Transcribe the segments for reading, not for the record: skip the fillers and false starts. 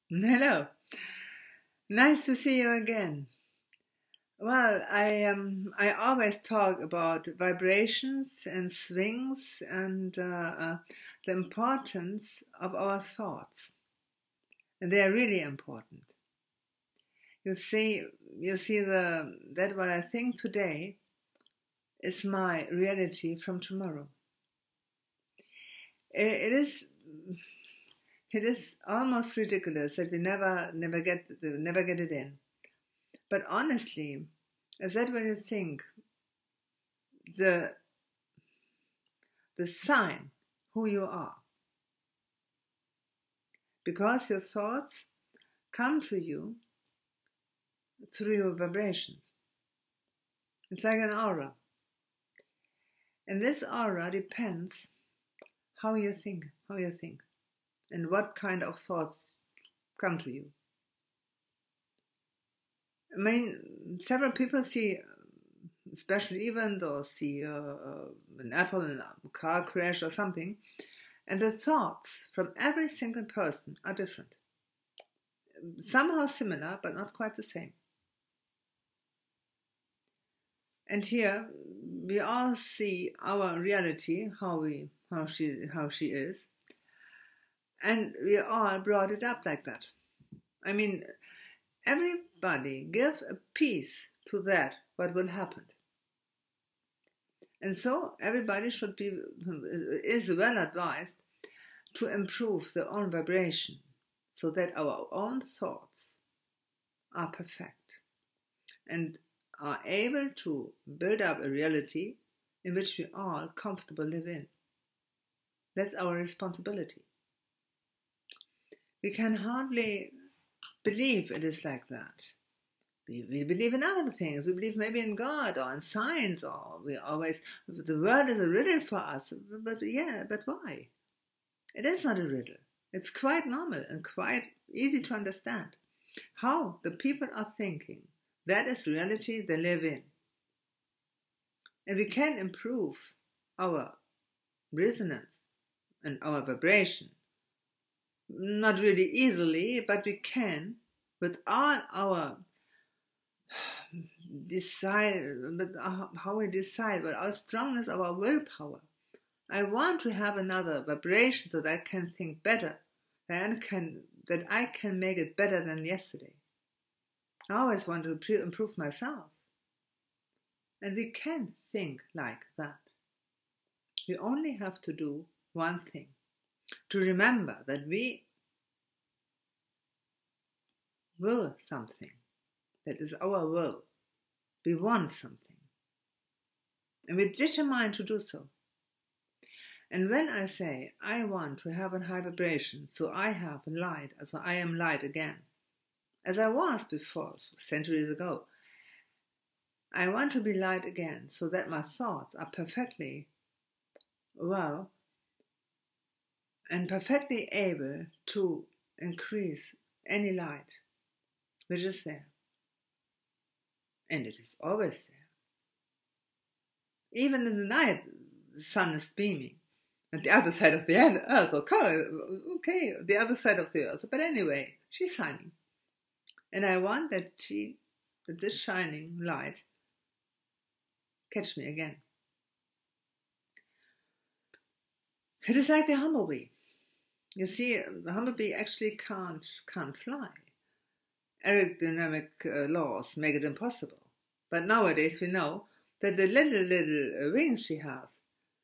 Hello, nice to see you again. Well, I always talk about vibrations and swings and the importance of our thoughts, and they are really important. You see, you see that what I think today is my reality from tomorrow. It is it is almost ridiculous that we never get it in. But honestly, is that when you think the the sign who you are? Because your thoughts come to you through your vibrations. It's like an aura. And this aura depends how you think, and what kind of thoughts come to you. I mean, several people see a special event or see an apple in a car crash or something, and the thoughts from every single person are different. Somehow similar, but not quite the same. And here we all see our reality, how she is, and we all brought it up like that. I mean, everybody give a piece to that what will happen. And so everybody is well advised to improve their own vibration so that our own thoughts are perfect and are able to build up a reality in which we all comfortably live in. That's our responsibility. We can hardly believe it is like that. We believe in other things. We believe maybe in God or in science, or the world is a riddle for us. But why? It is not a riddle. It's quite normal and quite easy to understand. How the people are thinking, that is reality they live in. And we can improve our resonance and our vibration. Not really easily, but we can with all our how we decide, but our strongness, our willpower. I want to have another vibration so that I can think better, that I can make it better than yesterday. I always want to improve myself. And we can think like that. We only have to do one thing, to remember that we will something. That is our will. We want something. And we're determined to do so. And when I say, I want to have a high vibration, so I have light, so I am light again, as I was before, centuries ago, I want to be light again, so that my thoughts are perfectly well and perfectly able to increase any light which is there. And it is always there. Even in the night, the sun is beaming. And the other side of the earth, okay, the other side of the earth. But anyway, she's shining. And I want that this shining light catch me again. It is like the humblebee. You see, the humblebee actually can't fly. Aerodynamic laws make it impossible. But nowadays we know that the little wings she has,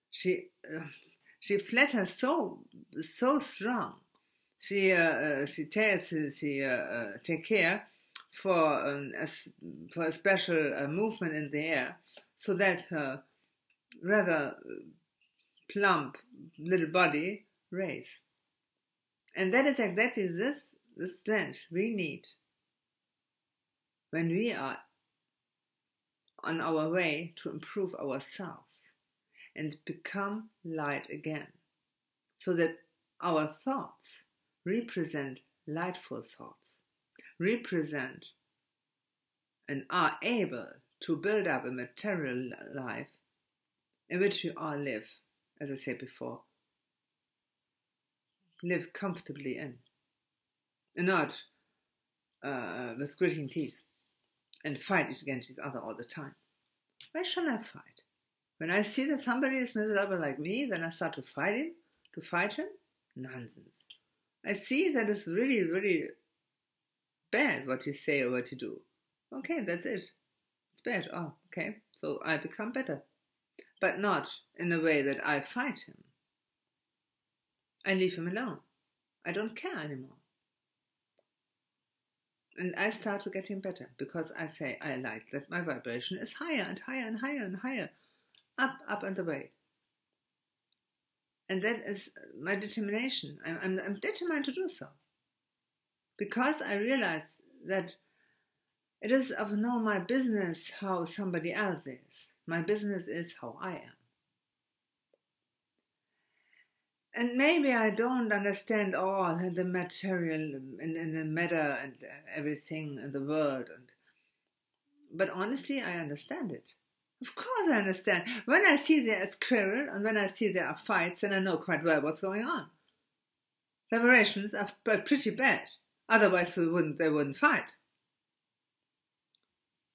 she flatters so strong. She take care for a special movement in the air, so that her rather plump little body raise. And that is exactly the strength we need when we are on our way to improve ourselves and become light again, so that our thoughts represent lightful thoughts, represent and are able to build up a material life in which we all live, as I said before, live comfortably in. and not with gritting teeth and fight against each other all the time. Why should I fight? When I see that somebody is miserable like me, then I start to fight him? Nonsense. I see that it's really, really bad what you say or what you do. Okay, that's it. It's bad. Oh, okay. So I become better. But not in a way that I fight him. I leave him alone. I don't care anymore. And I start to get him better because I say I like that my vibration is higher and higher and higher and higher. Up and away. And that is my determination. I'm determined to do so. Because I realize that it is of no my business how somebody else is. My business is how I am. And maybe I don't understand all the material and the matter and everything in the world. But honestly, I understand it. Of course I understand. When I see there is quarrel and when I see there are fights, then I know quite well what's going on. Vibrations are pretty bad. Otherwise they wouldn't fight.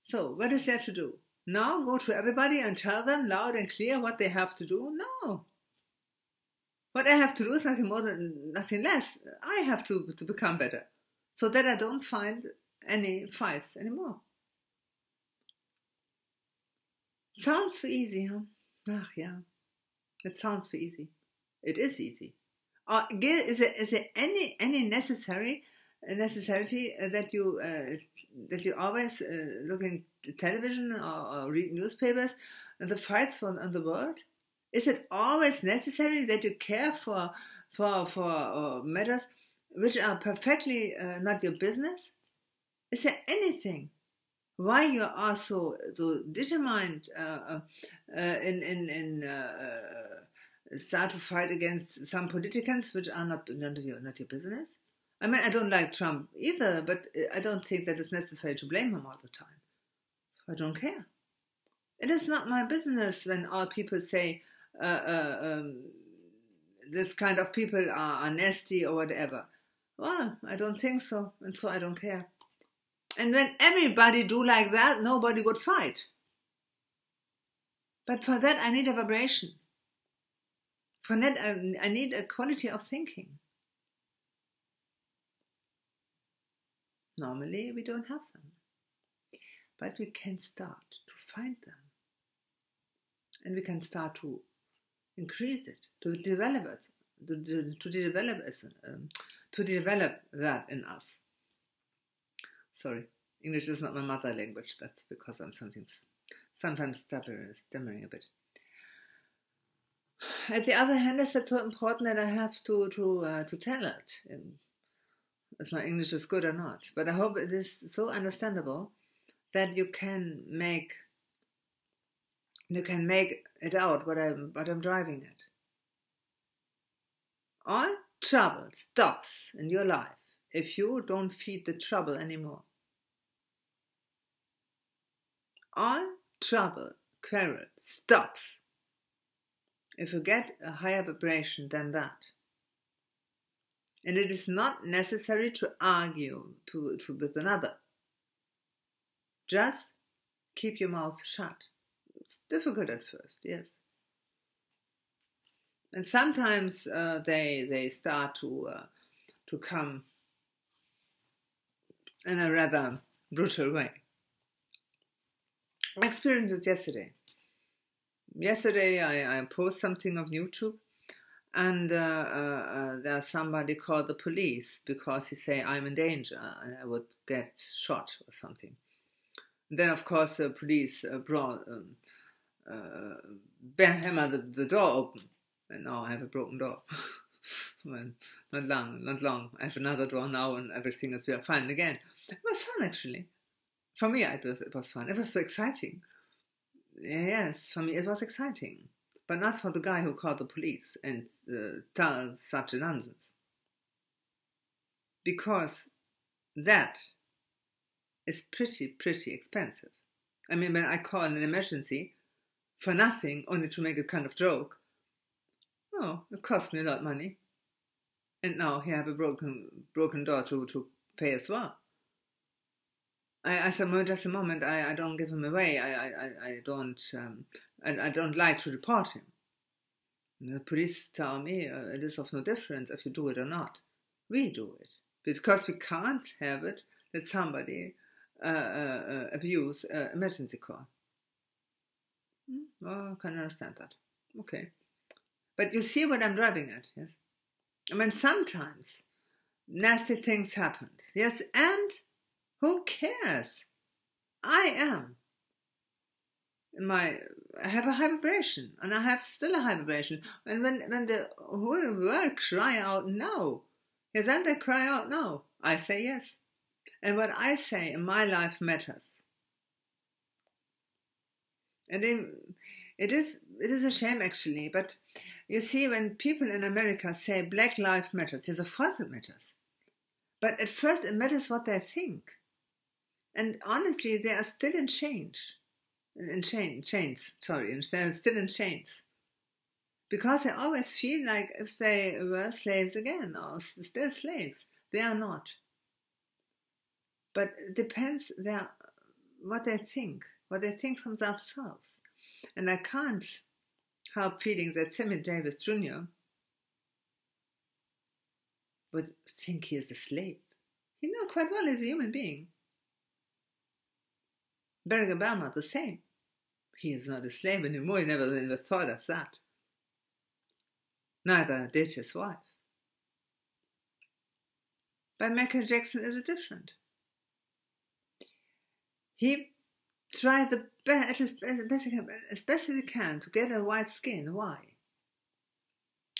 So what is there to do? Now go to everybody and tell them loud and clear what they have to do? No. What I have to do is nothing more than nothing less. I have to become better so that I don't find any fights anymore. Sounds so easy, huh? Ach, yeah. It sounds so easy. It is easy. Is there any necessity that you always look in television or read newspapers and the fights on the world? Is it always necessary that you care for matters which are perfectly not your business? Is there anything why you are so determined start to fight against some politicians which are not your business? I mean, I don't like Trump either, but I don't think that it's necessary to blame him all the time. I don't care. It is not my business when all people say this kind of people are nasty or whatever. Well, I don't think so, and so I don't care. And when everybody do like that, nobody would fight. But for that, I need a vibration. For that, I need a quality of thinking. Normally, we don't have them. But we can start to find them. And we can start to increase it, to develop it, to develop that in us. Sorry, English is not my mother language. That's because I'm sometimes stammering a bit. At the other hand, it's so important that I have to tell it, if my English is good or not. But I hope it is so understandable that you can make it out what I'm driving at. All trouble stops in your life if you don't feed the trouble anymore. All trouble, quarrel stops if you get a higher vibration than that. And it is not necessary to argue with another. Just keep your mouth shut. It's difficult at first, yes. And sometimes they start to come in a rather brutal way. I experienced it yesterday. Yesterday I posted something on YouTube, and there's somebody called the police because he say I'm in danger and I would get shot or something. And then of course the police hammered the door open, and now I have a broken door. Well, not long. I have another door now, and everything is fine again. It was fun actually. For me, it was fun. It was so exciting. Yes, for me it was exciting. But not for the guy who called the police and tell such a nonsense. Because that is pretty expensive. I mean, when I call an emergency for nothing, only to make a kind of joke, oh, it cost me a lot of money. And now he have a broken door to pay as well. I said, well, just a moment, I don't give him away. I don't like to report him. And the police tell me it is of no difference if you do it or not. We do it because we can't have it that somebody abuse emergency call. Oh, I can understand that. Okay, but you see what I'm driving at, yes? I mean, sometimes nasty things happened, yes, and who cares? I have a high vibration, and I have still a high vibration. And when the whole world cry out no, yes, and they cry out no, I say yes. And what I say in my life matters. And it is a shame actually, but you see, when people in America say Black Lives Matters, yes, of course it matters. But at first it matters what they think. And honestly, they are still in chains. They're still in chains. Because they always feel like if they were slaves again, or still slaves. They are not. But it depends what they think from themselves. And I can't help feeling that Sammy Davis Jr. would think he is a slave. He knows quite well he's a human being. Barack Obama, the same. He is not a slave anymore. He never thought of that. Neither did his wife. But Michael Jackson is different. He tried the best, as best as he can, to get a white skin. Why?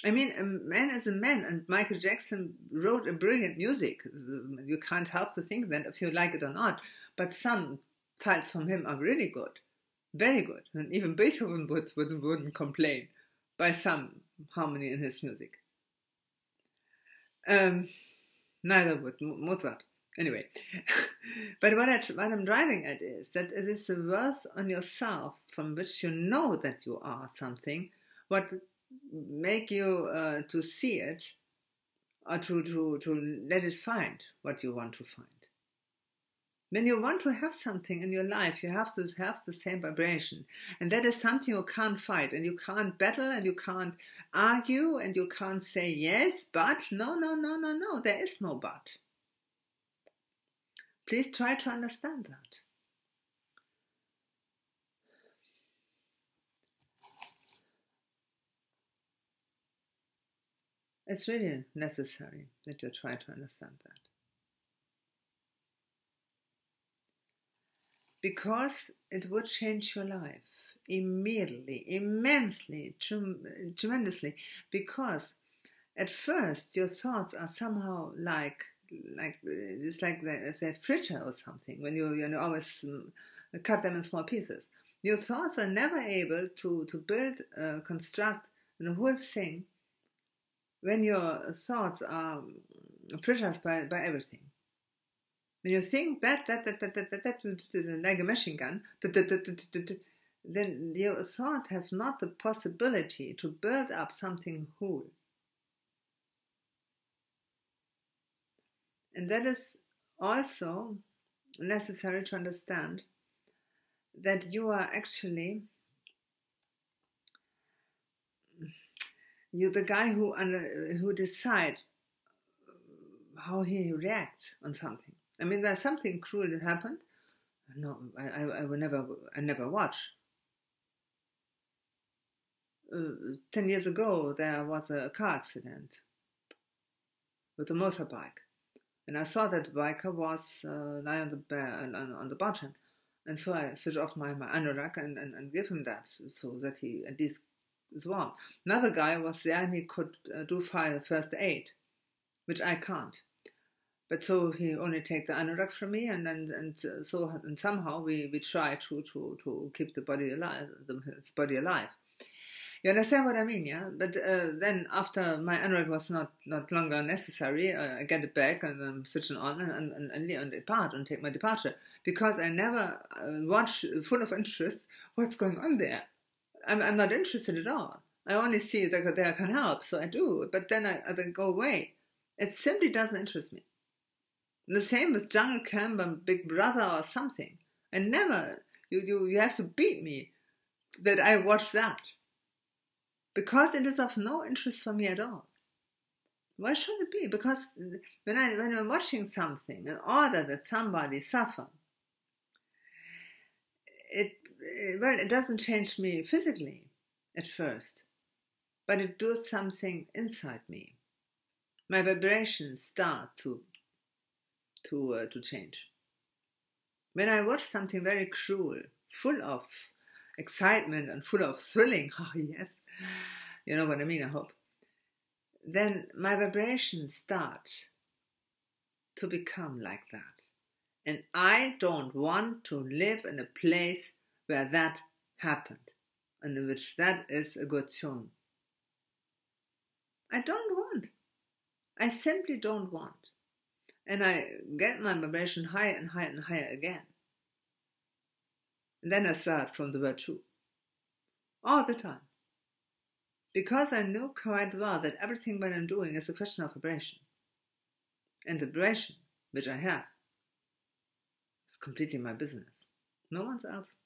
I mean, a man is a man, and Michael Jackson wrote a brilliant music. You can't help to think that if you like it or not. But some titles from him are really good, very good, and even Beethoven wouldn't complain by some harmony in his music. Neither would Mozart. Anyway, but what I'm driving at is that it is the worth on yourself from which you know that you are something, what make you to see it, or to let it find what you want to find. When you want to have something in your life, you have to have the same vibration. And that is something you can't fight, and you can't battle, and you can't argue, and you can't say yes, but, no, there is no but. Please try to understand that. It's really necessary that you try to understand that. Because it would change your life immediately, immensely, tremendously. Because at first your thoughts are somehow like it's like they fritter or something when you always cut them in small pieces. Your thoughts are never able to build, construct the whole thing when your thoughts are fritters by everything. When you think that like a machine gun, then your thought has not the possibility to build up something whole. And that is also necessary to understand that you are actually the guy who decide how he reacts on something. I mean, there's something cruel that happened. No, I never watch. 10 years ago, there was a car accident with a motorbike. And I saw that the biker was lying on the bottom. And so I switched off my anorak and give him that, so that he at least is warm. Another guy was there and he could do first aid, which I can't. But so he only take the anorak from me, and somehow we try to keep the body alive, his body alive. You understand what I mean, yeah? But then after my anorak was not longer necessary, I get it back and I'm switching on and depart and take my departure, because I never watch full of interest what's going on there. I'm not interested at all. I only see that I can help, so I do. But then I go away. It simply doesn't interest me. The same with Jungle Camp and Big Brother or something. I never, you have to beat me that I watch that. Because it is of no interest for me at all. Why should it be? Because when I'm watching something in order that somebody suffer, it doesn't change me physically at first, but it does something inside me. My vibrations start to change. When I watch something very cruel, full of excitement and full of thrilling, oh yes, you know what I mean, I hope, then my vibrations start to become like that. And I don't want to live in a place where that happened, and in which that is a good tune. I don't want. I simply don't want. And I get my vibration higher and higher and higher again. And then I start from the word two. All the time. Because I know quite well that everything that I'm doing is a question of vibration. And the vibration which I have is completely my business. No one's else.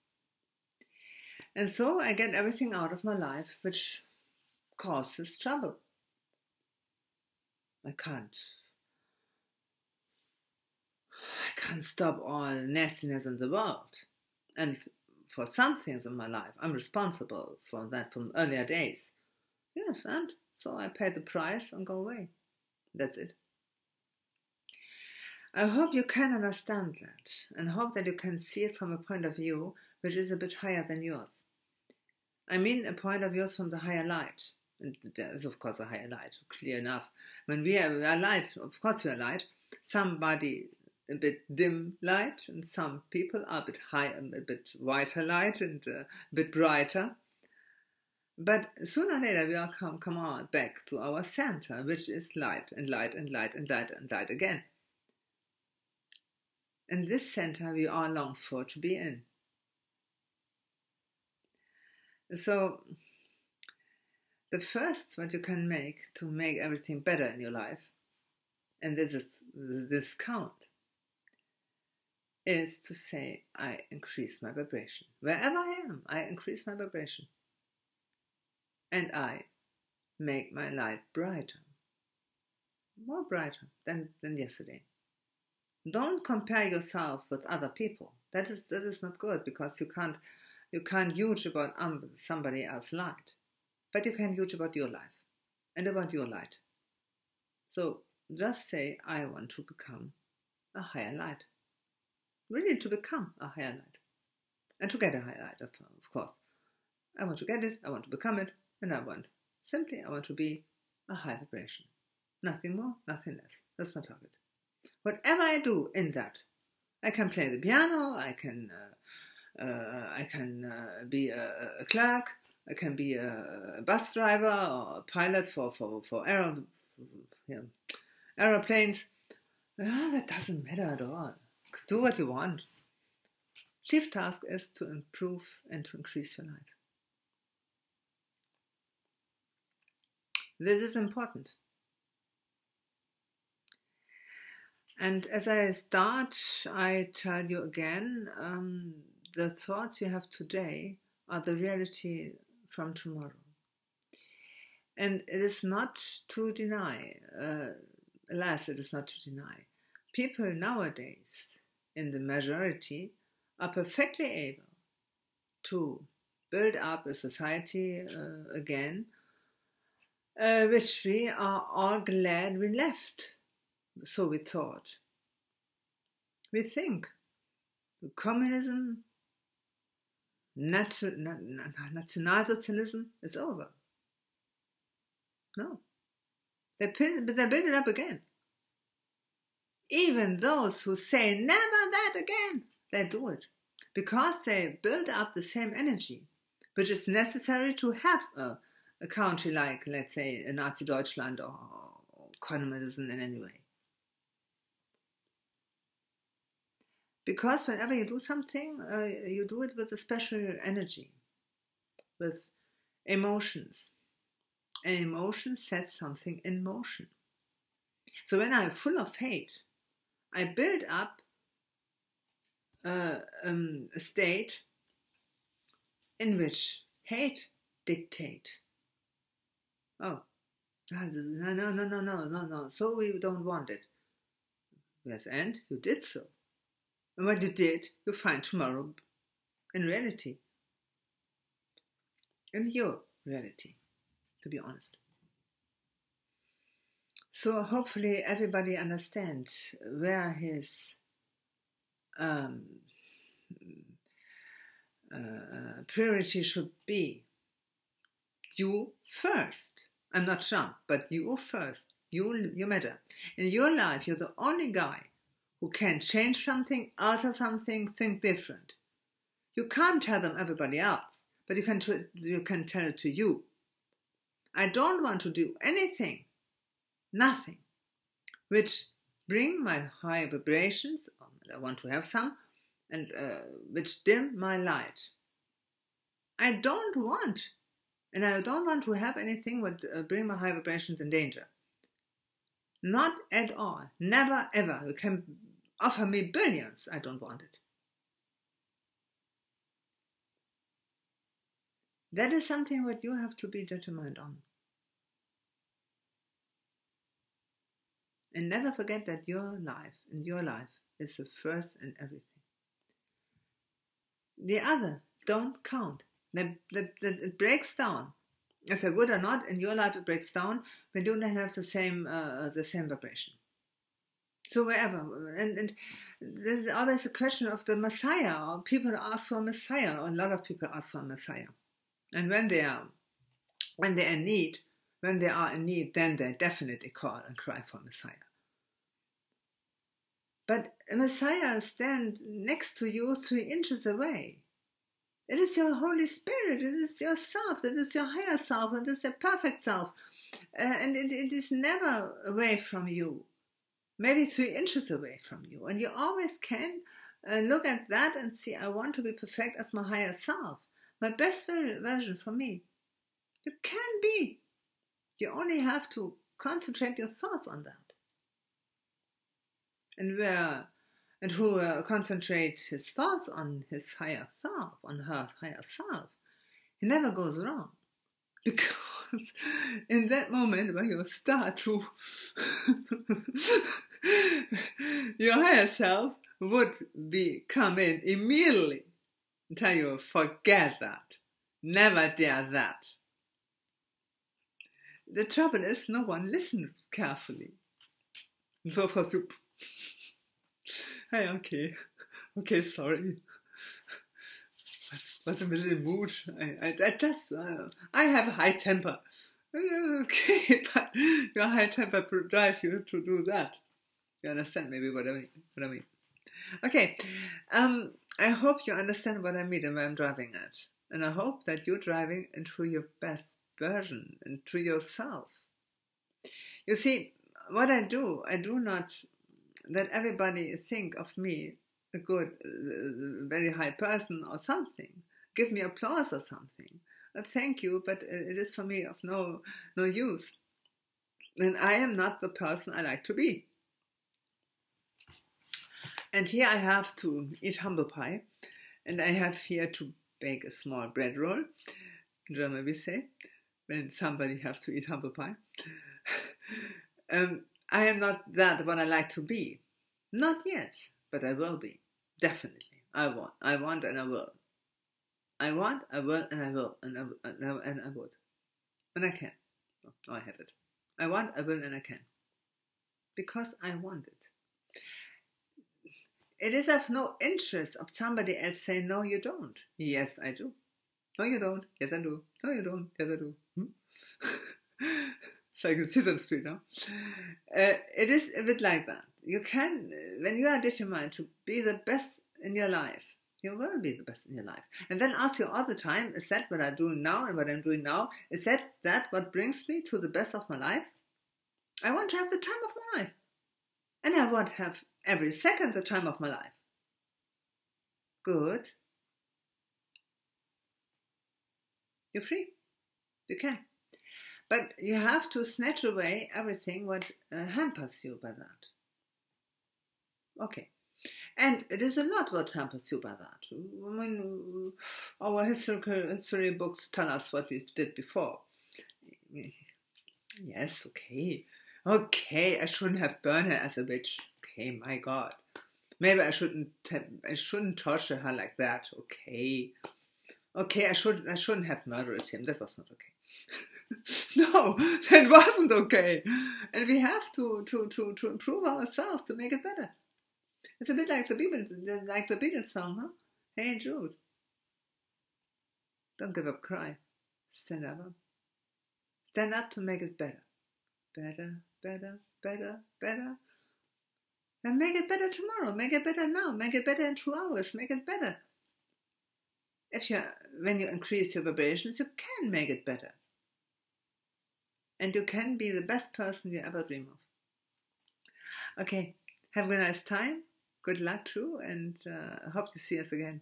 And so I get everything out of my life which causes trouble. I can't stop all nastiness in the world. And for some things in my life, I'm responsible for that from earlier days. Yes, and so I pay the price and go away. That's it. I hope you can understand that, and hope that you can see it from a point of view which is a bit higher than yours. I mean a point of view from the higher light. And there is, of course, a higher light, clear enough. When we are light, of course we are light. Somebody a bit dim light, and some people are a bit high, a bit whiter light, and a bit brighter. But sooner or later we all come on back to our center, which is light and light and light and light and light again. And this center we all long for to be in. So the first what you can make to make everything better in your life, and this is this count, is to say, I increase my vibration. Wherever I am, I increase my vibration. And I make my light brighter. More brighter than yesterday. Don't compare yourself with other people. That is not good, because you can't huge about somebody else's light. But you can huge about your life and about your light. So just say, I want to become a higher light. Really to become a higher light. And to get a higher light, of course. I want to get it, I want to become it, and I want to be a high vibration. Nothing more, nothing less. That's my target. Whatever I do in that, I can play the piano, I can be a clerk, I can be a bus driver or a pilot for aeroplanes. That doesn't matter at all. Do what you want. Chief task is to improve and to increase your light. This is important. And as I start, I tell you again, the thoughts you have today are the reality from tomorrow. And it is not to deny, alas, it is not to deny. People nowadays, in the majority, are perfectly able to build up a society again, which we are all glad we left. So we thought. We think communism, nationalsocialism is over. No. They build it up again. Even those who say never that again, they do it. Because they build up the same energy, which is necessary to have a country like, let's say, a Nazi Deutschland or communism in any way. Because whenever you do something, you do it with a special energy, with emotions. And emotion sets something in motion. So when I'm full of hate, I build up a state in which hate dictates. Oh, no. So we don't want it. Yes, and you did so. And what you did, you find tomorrow in reality. In your reality, to be honest. So hopefully everybody understands where his priority should be. You first. I'm not Trump, but you first. You matter. In your life, you're the only guy who can change something, alter something, think different. You can't tell them everybody else, but you can tell it to you. I don't want to do anything, nothing, which bring my high vibrations, I want to have some, and which dim my light. I don't want to have anything that bring my high vibrations in danger. Not at all. Never, ever. You can offer me billions. I don't want it. That is something what you have to be determined on. And never forget that your life is the first in everything. The other don't count. It breaks down. Is it good or not? In your life it breaks down when you don't have the same vibration. So wherever, and there's always a question of the Messiah. Or people ask for a Messiah, or a lot of people ask for a Messiah. And when they are in need, then they definitely call and cry for a Messiah. But a Messiah stands next to you 3 inches away. It is your Holy Spirit, it is yourself, it is your higher self, it is your perfect self. And it is never away from you. Maybe 3 inches away from you. And you always can look at that and see, I want to be perfect as my higher self. My best version for me. You can be. You only have to concentrate your thoughts on that. And who concentrates his thoughts on his higher self, on her higher self, he never goes wrong. Because in that moment when you start to, your higher self would come in immediately and tell you, forget that. Never dare that. The trouble is no one listens carefully. And so for soup. Hey, okay, sorry. Was a little mood. I have a high temper. Okay, but your high temper drives you to do that. You understand maybe what I mean? Okay, I hope you understand what I mean and where I'm driving at. And I hope that you're driving into your best version, into yourself. You see, what I do not let everybody think of me a good, very high person or something. Give me applause or something. Thank you, but it is for me of no use. And I am not the person I like to be. And here I have to eat humble pie. And I have here to bake a small bread roll. In German we say, when somebody has to eat humble pie. I am not that what I like to be. Not yet, but I will be. Definitely. I want and I will. I want, I will, and I will. And I would. And I can. Oh, I have it. I want, I will, and I can. Because I want it. It is of no interest of somebody else saying, no, you don't. Yes, I do. No, you don't. Yes, I do. No, you don't. Yes, I do. It's like in Sesame Street, no? It is a bit like that. You can, when you are determined to be the best in your life, you will be the best in your life. And then ask you all the time, is that what I'm doing now and what I'm doing now? Is that what brings me to the best of my life? I want to have the time of my life. And I want to have every second the time of my life. Good. You're free. You can. But you have to snatch away everything what hampers you by that. Okay. And it is a lot what hampers you by that. I mean, our history books tell us what we did before. Yes, okay. Okay, I shouldn't have burned her as a witch. Okay, my God. Maybe I shouldn't torture her like that. Okay. Okay, I shouldn't have murdered him. That was not okay. No, that wasn't okay. And we have to improve ourselves to make it better. It's a bit like the Beatles song, huh? Hey Jude. Don't give up, cry. Stand up. Stand up to make it better. Better, better, better, better. And make it better tomorrow. Make it better now. Make it better in 2 hours. Make it better. When you increase your vibrations, you can make it better. And you can be the best person you ever dream of. Okay, have a nice time. Good luck too, and I hope to see us again.